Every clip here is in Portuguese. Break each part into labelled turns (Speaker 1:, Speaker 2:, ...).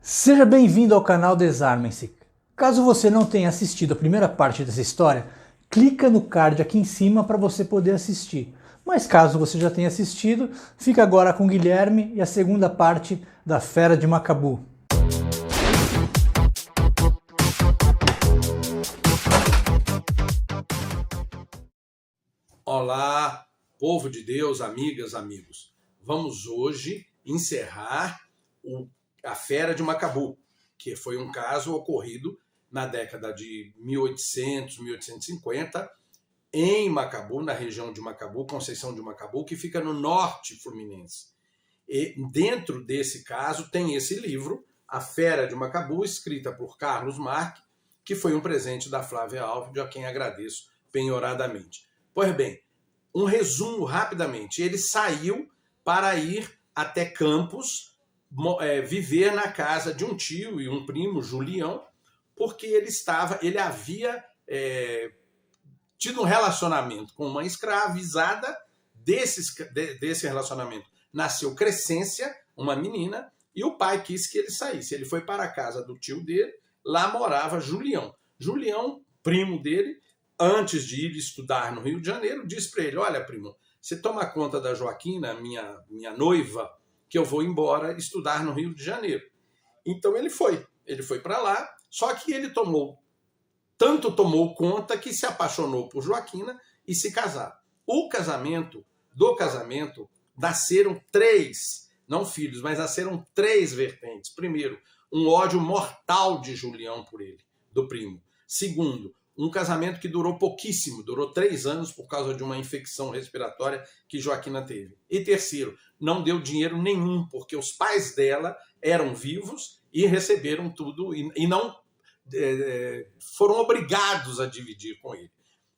Speaker 1: Seja bem-vindo ao canal Desarmem-se. Caso você não tenha assistido a primeira parte dessa história, clica no card aqui em cima para você poder assistir. Mas caso você já tenha assistido, fica agora com o Guilherme e a segunda parte da Fera de Macabu.
Speaker 2: Olá, povo de Deus, amigas, amigos. Vamos hoje encerrar a Fera de Macabu, que foi um caso ocorrido na década de 1800, 1850, em Macabu, na região de Macabu, Conceição de Macabu, que fica no norte fluminense. E dentro desse caso tem esse livro, A Fera de Macabu, escrita por Carlos Marques, que foi um presente da Flávia Alves, a quem agradeço penhoradamente. Pois bem, um resumo rapidamente. Ele saiu para ir até Campos, viver na casa de um tio e um primo, Julião, porque ele havia tido um relacionamento com uma escravizada. Desse relacionamento nasceu Crescência, uma menina, e o pai quis que ele saísse. Ele foi para a casa do tio dele, lá morava Julião. Julião, primo dele, antes de ir estudar no Rio de Janeiro, disse para ele: olha, primo, você toma conta da Joaquina, minha noiva, que eu vou embora estudar no Rio de Janeiro. Então ele foi para lá, só que ele tomou conta que se apaixonou por Joaquina e se casaram. Do casamento, nasceram 3, não filhos, mas nasceram 3 vertentes. Primeiro, um ódio mortal de Julião por ele, do primo. Segundo, um casamento que durou pouquíssimo, durou 3 anos por causa de uma infecção respiratória que Joaquina teve. E terceiro, não deu dinheiro nenhum, porque os pais dela eram vivos e receberam tudo e não foram obrigados a dividir com ele.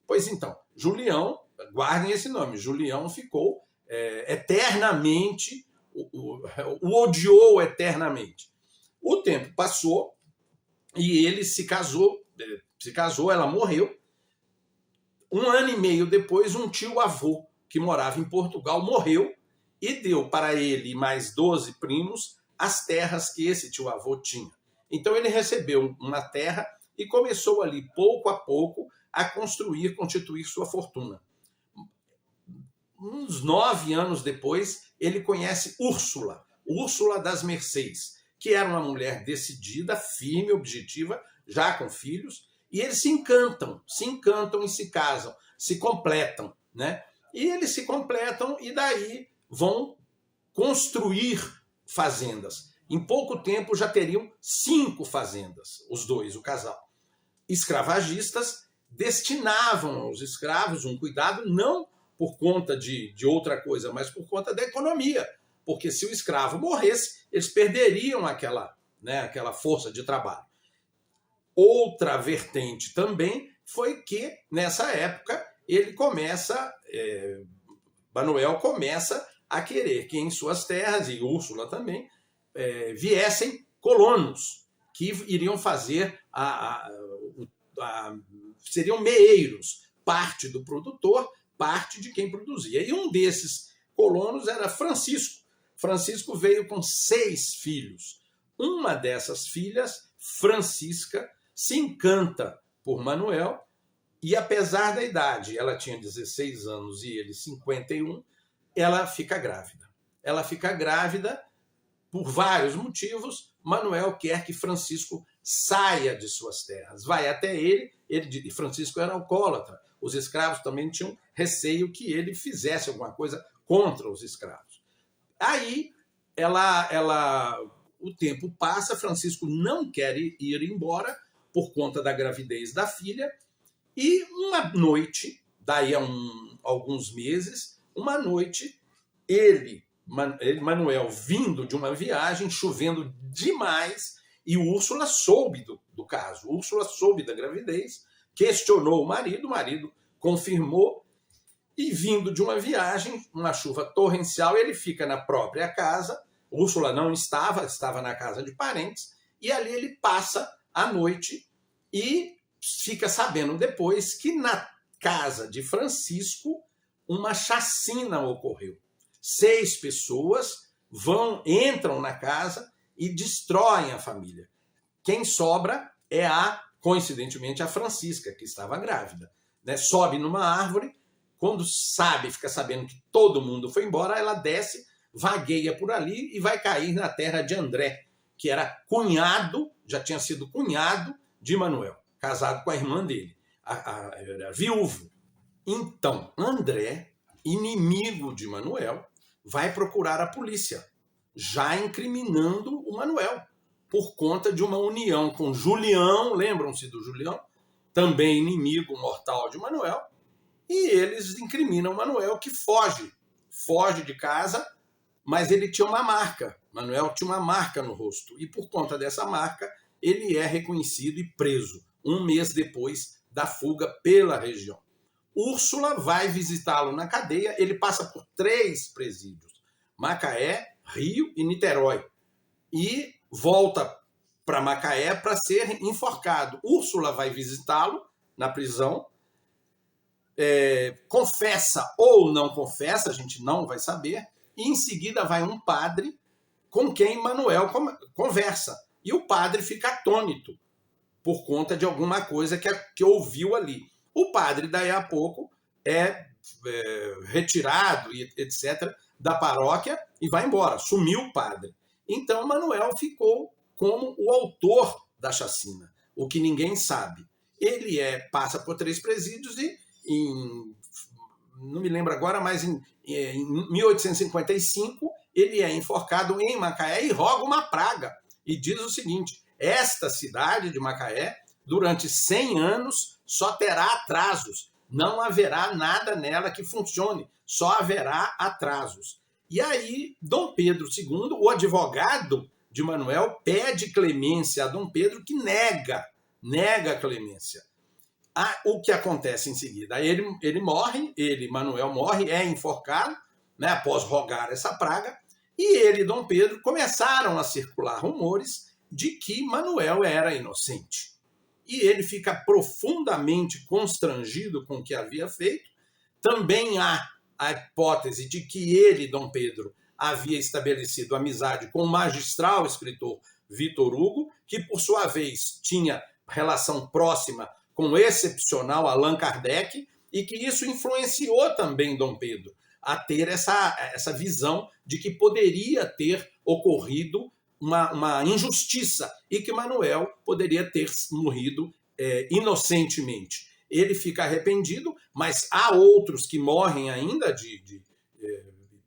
Speaker 2: Pois então, Julião, guardem esse nome, Julião ficou eternamente, o odiou eternamente. O tempo passou e ele se casou, ela morreu. 1 ano e meio depois, um tio-avô que morava em Portugal morreu e deu para ele e mais 12 primos as terras que esse tio-avô tinha. Então ele recebeu uma terra e começou ali, pouco a pouco, a constituir sua fortuna. Uns 9 anos depois, ele conhece Úrsula das Mercês, que era uma mulher decidida, firme, objetiva, já com filhos, e eles se encantam e se casam, se completam, né? E eles se completam e daí vão construir fazendas. Em pouco tempo já teriam 5 fazendas, os dois, o casal. Escravagistas destinavam aos escravos um cuidado não por conta de outra coisa, mas por conta da economia. Porque se o escravo morresse, eles perderiam aquela força de trabalho. Outra vertente também foi que, nessa época, Manuel começa a querer que em suas terras, e Úrsula também, viessem colonos que iriam fazer seriam meeiros, parte do produtor, parte de quem produzia. E um desses colonos era Francisco. Francisco veio com 6 filhos. Uma dessas filhas, Francisca, se encanta por Manuel e, apesar da idade, ela tinha 16 anos e ele 51, ela fica grávida. Ela fica grávida por vários motivos. Manuel quer que Francisco saia de suas terras. Vai até ele, e Francisco era alcoólatra. Os escravos também tinham receio que ele fizesse alguma coisa contra os escravos. Aí, o tempo passa, Francisco não quer ir embora por conta da gravidez da filha, e uma noite, daí a alguns meses, uma noite, Manuel, vindo de uma viagem, chovendo demais, e Úrsula soube do caso. Úrsula soube da gravidez, questionou o marido confirmou, e vindo de uma viagem, uma chuva torrencial, ele fica na própria casa. Úrsula não estava na casa de parentes, e ali ele passa a noite e fica sabendo depois que na casa de Francisco uma chacina ocorreu. 6 pessoas entram na casa e destroem a família. Quem sobra é coincidentemente, a Francisca, que estava grávida. Né? Sobe numa árvore, quando fica sabendo que todo mundo foi embora, ela desce, vagueia por ali e vai cair na terra de André, que era cunhado, já tinha sido cunhado de Manuel, casado com a irmã dele, era viúvo. Então, André, inimigo de Manuel, vai procurar a polícia, já incriminando o Manuel, por conta de uma união com Julião, lembram-se do Julião? Também inimigo mortal de Manuel, e eles incriminam Manuel, que foge de casa, mas ele tinha uma marca, Manuel tinha uma marca no rosto, e por conta dessa marca, ele é reconhecido e preso, um mês depois da fuga pela região. Úrsula vai visitá-lo na cadeia, ele passa por 3 presídios, Macaé, Rio e Niterói, e volta para Macaé para ser enforcado. Úrsula vai visitá-lo na prisão, confessa ou não confessa, a gente não vai saber, e em seguida vai um padre com quem Manuel conversa. E o padre fica atônito por conta de alguma coisa que ouviu ali. O padre, daí a pouco, é retirado, etc., da paróquia e vai embora. Sumiu o padre. Então, Manuel ficou como o autor da chacina, o que ninguém sabe. Ele passa por 3 presídios e, não me lembro agora, mas em 1855, ele é enforcado em Macaé e roga uma praga. E diz o seguinte: esta cidade de Macaé, durante 100 anos, só terá atrasos. Não haverá nada nela que funcione, só haverá atrasos. E aí, Dom Pedro II, o advogado de Manuel, pede clemência a Dom Pedro, que nega a clemência. O que acontece em seguida? Manuel morre, é enforcado, né, após rogar essa praga, e ele e Dom Pedro começaram a circular rumores de que Manuel era inocente. E ele fica profundamente constrangido com o que havia feito. Também há a hipótese de que ele, Dom Pedro, havia estabelecido amizade com o magistral escritor Victor Hugo, que, por sua vez, tinha relação próxima com o excepcional Allan Kardec, e que isso influenciou também Dom Pedro a ter essa visão de que poderia ter ocorrido uma injustiça e que Manuel poderia ter morrido inocentemente. Ele fica arrependido, mas há outros que morrem ainda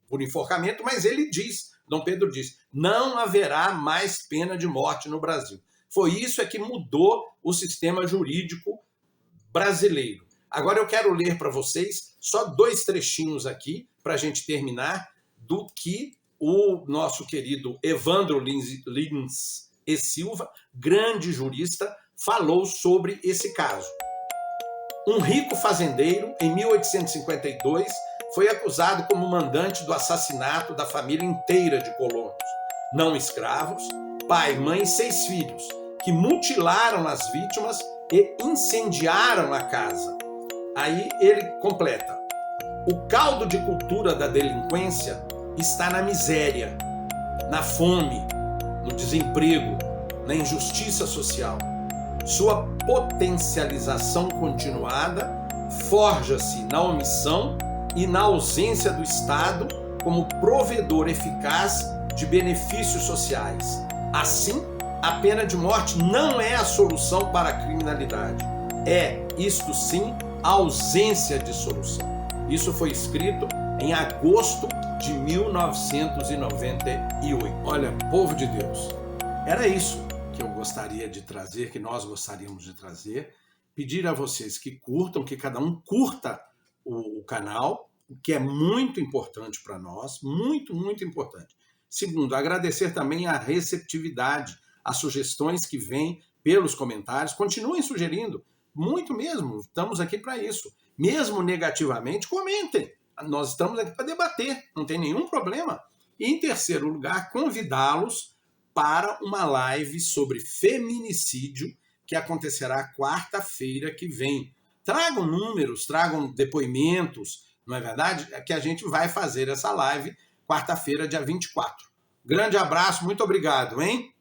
Speaker 2: por enforcamento, mas ele diz, Dom Pedro diz, não haverá mais pena de morte no Brasil. Foi isso que mudou o sistema jurídico brasileiro. Agora eu quero ler para vocês só 2 trechinhos aqui, para a gente terminar, do que o nosso querido Evandro Lins e Silva, grande jurista, falou sobre esse caso. Um rico fazendeiro, em 1852, foi acusado como mandante do assassinato da família inteira de colonos, não escravos, pai, mãe e 6 filhos, que mutilaram as vítimas e incendiaram a casa. Aí ele completa: o caldo de cultura da delinquência está na miséria, na fome, no desemprego, na injustiça social. Sua potencialização continuada forja-se na omissão e na ausência do Estado como provedor eficaz de benefícios sociais. Assim, a pena de morte não é a solução para a criminalidade. É, isto sim, a ausência de solução. Isso foi escrito em agosto de 1998. Olha, povo de Deus, era isso que eu gostaria de trazer, que nós gostaríamos de trazer. Pedir a vocês que curtam, que cada um curta o canal, o que é muito importante para nós, muito, muito importante. Segundo, agradecer também a receptividade, as sugestões que vêm pelos comentários. Continuem sugerindo, muito mesmo, estamos aqui para isso. Mesmo negativamente, comentem. Nós estamos aqui para debater, não tem nenhum problema. E, em terceiro lugar, convidá-los para uma live sobre feminicídio, que acontecerá quarta-feira que vem. Tragam números, tragam depoimentos, não é verdade? É que a gente vai fazer essa live quarta-feira, dia 24. Grande abraço, muito obrigado, hein?